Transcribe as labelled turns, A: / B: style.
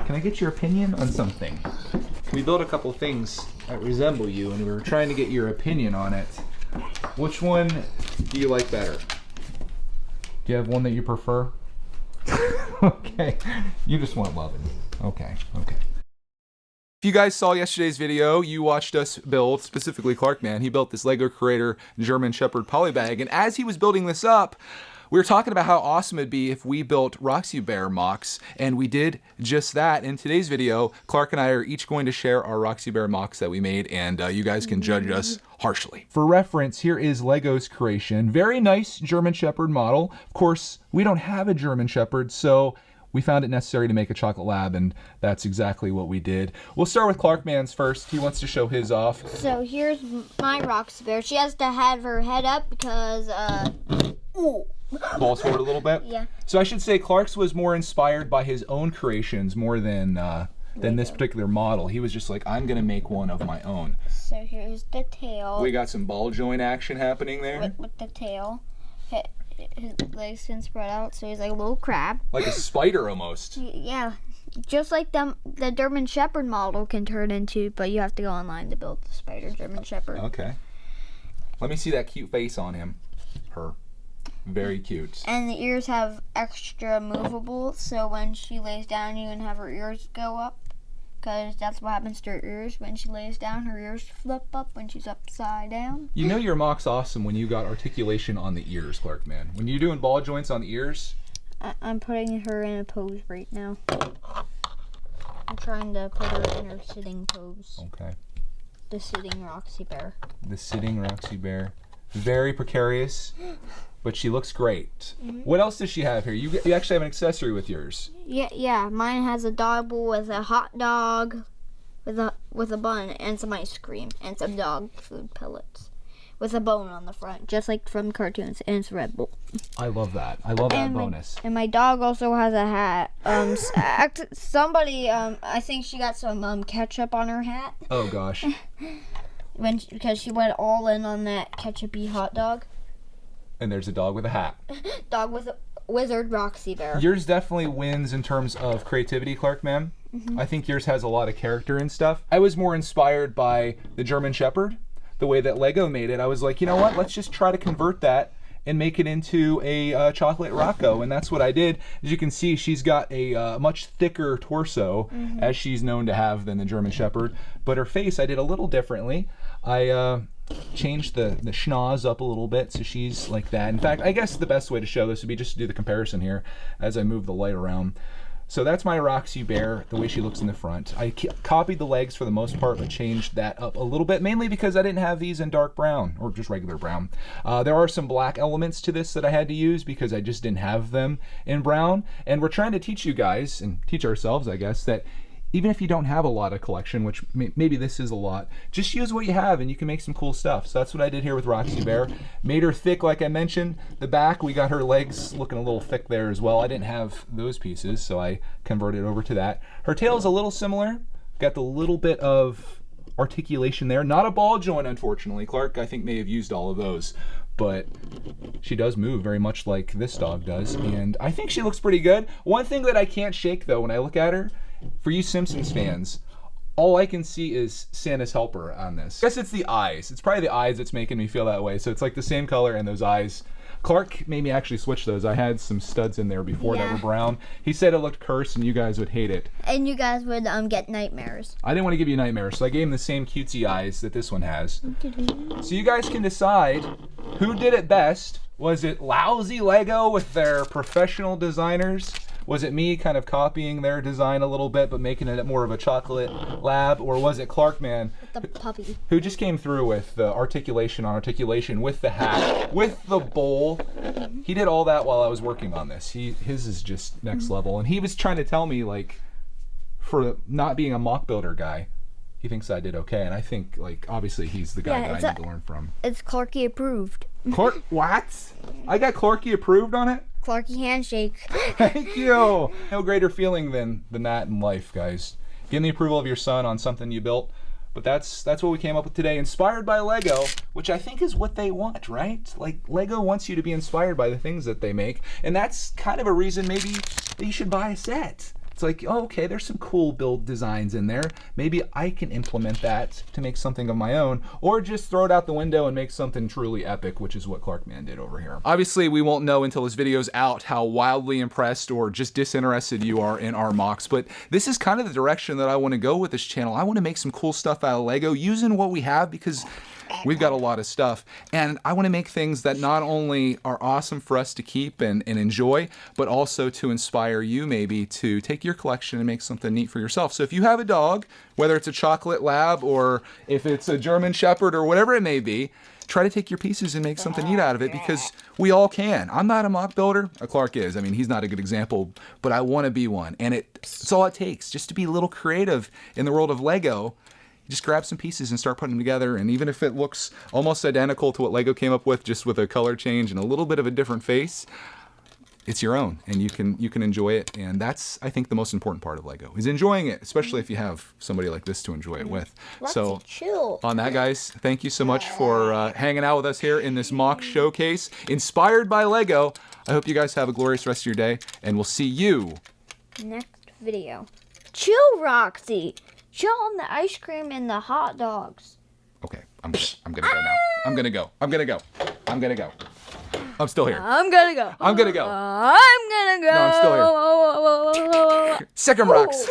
A: can I get your opinion on something? We built a couple things that resemble you, and we were trying to get your opinion on it. Which one do you like better? Do you have one that you prefer? Okay, you just want loving. Okay. If you guys saw yesterday's video, you watched us build, specifically Clarkman, he built this Lego Creator German Shepherd polybag, and as he was building this up, we were talking about how awesome it'd be if we built Roxy Bear MOCs, and we did just that. In today's video, Clark and I are each going to share our Roxy Bear MOCs that we made, and you guys can judge us harshly. For reference, here is Lego's creation. Very nice German Shepherd model. Of course, we don't have a German Shepherd, so we found it necessary to make a chocolate lab, and that's exactly what we did. We'll start with Clarkman's first. He wants to show his off.
B: So here's my Roxy Bear. She has to have her head up because,
A: Balls forward a little bit?
B: Yeah.
A: So I should say Clark's was more inspired by his own creations more than this particular model. He was just like, I'm going to make one of my own.
B: So here's the tail.
A: We got some ball joint action happening there.
B: With the tail. His legs can spread out, so he's like a little crab.
A: Like a spider almost.
B: Yeah. Just like the German Shepherd model can turn into, but you have to go online to build the spider German Shepherd.
A: Okay. Let me see that cute face on him. Her. Very cute.
B: And the ears have extra movable, so when she lays down, you can have her ears go up. Because that's what happens to her ears. When she lays down, her ears flip up when she's upside down.
A: You know your mock's awesome when you got articulation on the ears, Clarkman. When you're doing ball joints on the ears.
B: I'm putting her in a pose right now. I'm trying to put her in her sitting pose.
A: Okay.
B: The sitting Roxy Bear.
A: The sitting Roxy Bear. Very precarious, but she looks great. What else does she have here? You actually have an accessory with yours.
B: Yeah. Mine has a dog bowl with a hot dog, with a bun and some ice cream and some dog food pellets, with a bone on the front, just like from cartoons, and it's Red Bull.
A: I love that. I love that bonus.
B: And my dog also has a hat. Somebody, I think she got some ketchup on her hat.
A: Oh gosh.
B: Because she went all in on that ketchup-y hot dog.
A: And there's a dog with a hat.
B: Dog with a wizard Roxy Bear.
A: Yours definitely wins in terms of creativity, Clarkman. I think yours has a lot of character and stuff. I was more inspired by the German Shepherd, the way that Lego made it. I was like, you know what? Let's just try to convert that and make it into a chocolate Rocco, and that's what I did. As you can see, she's got a much thicker torso, as she's known to have, than the German Shepherd, but her face I did a little differently. I changed the schnoz up a little bit, so she's like that. In fact, I guess the best way to show this would be just to do the comparison here as I move the light around. So that's my Roxy Bear, the way she looks in the front. I copied the legs for the most part, but changed that up a little bit, mainly because I didn't have these in dark brown, or just regular brown. There are some black elements to this that I had to use because I just didn't have them in brown. And we're trying to teach you guys, and teach ourselves, I guess, that even if you don't have a lot of collection, which maybe this is a lot, just use what you have and you can make some cool stuff. So that's what I did here with Roxy Bear. Made her thick, like I mentioned. The back, we got her legs looking a little thick there as well. I didn't have those pieces, so I converted over to that. Her tail is a little similar. Got the little bit of articulation there. Not a ball joint, unfortunately. Clark, I think, may have used all of those. But she does move very much like this dog does, and I think she looks pretty good. One thing that I can't shake, though, when I look at her, for you Simpsons fans, all I can see is Santa's helper on this. I guess it's the eyes. It's probably the eyes that's making me feel that way. So it's like the same color and those eyes. Clark made me actually switch those. I had some studs in there before that were brown. He said it looked cursed and you guys would hate it.
B: And you guys would get nightmares.
A: I didn't want to give you nightmares, so I gave him the same cutesy eyes that this one has. So you guys can decide who did it best. Was it lousy Lego with their professional designers? Was it me kind of copying their design a little bit but making it more of a chocolate lab? Or was it Clarkman,
B: The puppy,
A: who just came through with the articulation on articulation, with the hat, with the bowl? He did all that while I was working on this. His is just next level. And he was trying to tell me, like, for not being a mock builder guy, he thinks I did okay. And I think, like, obviously he's the guy that I need to learn from.
B: It's Clarky approved.
A: Clark, what? I got Clarky approved on it?
B: Clarky handshake.
A: Thank you. No greater feeling than that in life, guys. Getting the approval of your son on something you built. But that's what we came up with today, inspired by Lego, which I think is what they want, right? Like, Lego wants you to be inspired by the things that they make, and that's kind of a reason maybe that you should buy a set. it's like, oh, okay, there's some cool build designs in there. Maybe I can implement that to make something of my own, or just throw it out the window and make something truly epic, which is what Clarkman did over here. Obviously, we won't know until this video's out how wildly impressed or just disinterested you are in our MOCs, but this is kind of the direction that I want to go with this channel. I want to make some cool stuff out of Lego using what we have, because we've got a lot of stuff, and I want to make things that not only are awesome for us to keep and enjoy, but also to inspire you maybe to take your collection and make something neat for yourself. So if you have a dog, whether it's a chocolate lab or if it's a German Shepherd or whatever it may be, try to take your pieces and make something neat out of it, because we all can. I'm not a MOC builder. Clark is. I mean, he's not a good example, but I want to be one. And it's all it takes, just to be a little creative in the world of Lego. Just grab some pieces and start putting them together, and even if it looks almost identical to what Lego came up with, just with a color change and a little bit of a different face, it's your own, and you can enjoy it. And that's, I think, the most important part of Lego, is enjoying it, especially if you have somebody like this to enjoy it with. So
B: chill.
A: On that, guys, thank you so much for hanging out with us here in this MOC showcase inspired by Lego. I hope you guys have a glorious rest of your day, and we'll see you
B: next video. Chill, Roxy. Chill on the ice cream and the hot dogs.
A: Okay, I'm gonna go now. I'm gonna go. I'm still here.
B: I'm gonna go.
A: I'm gonna go.
B: I'm gonna go.
A: No, I'm still here. Second rocks.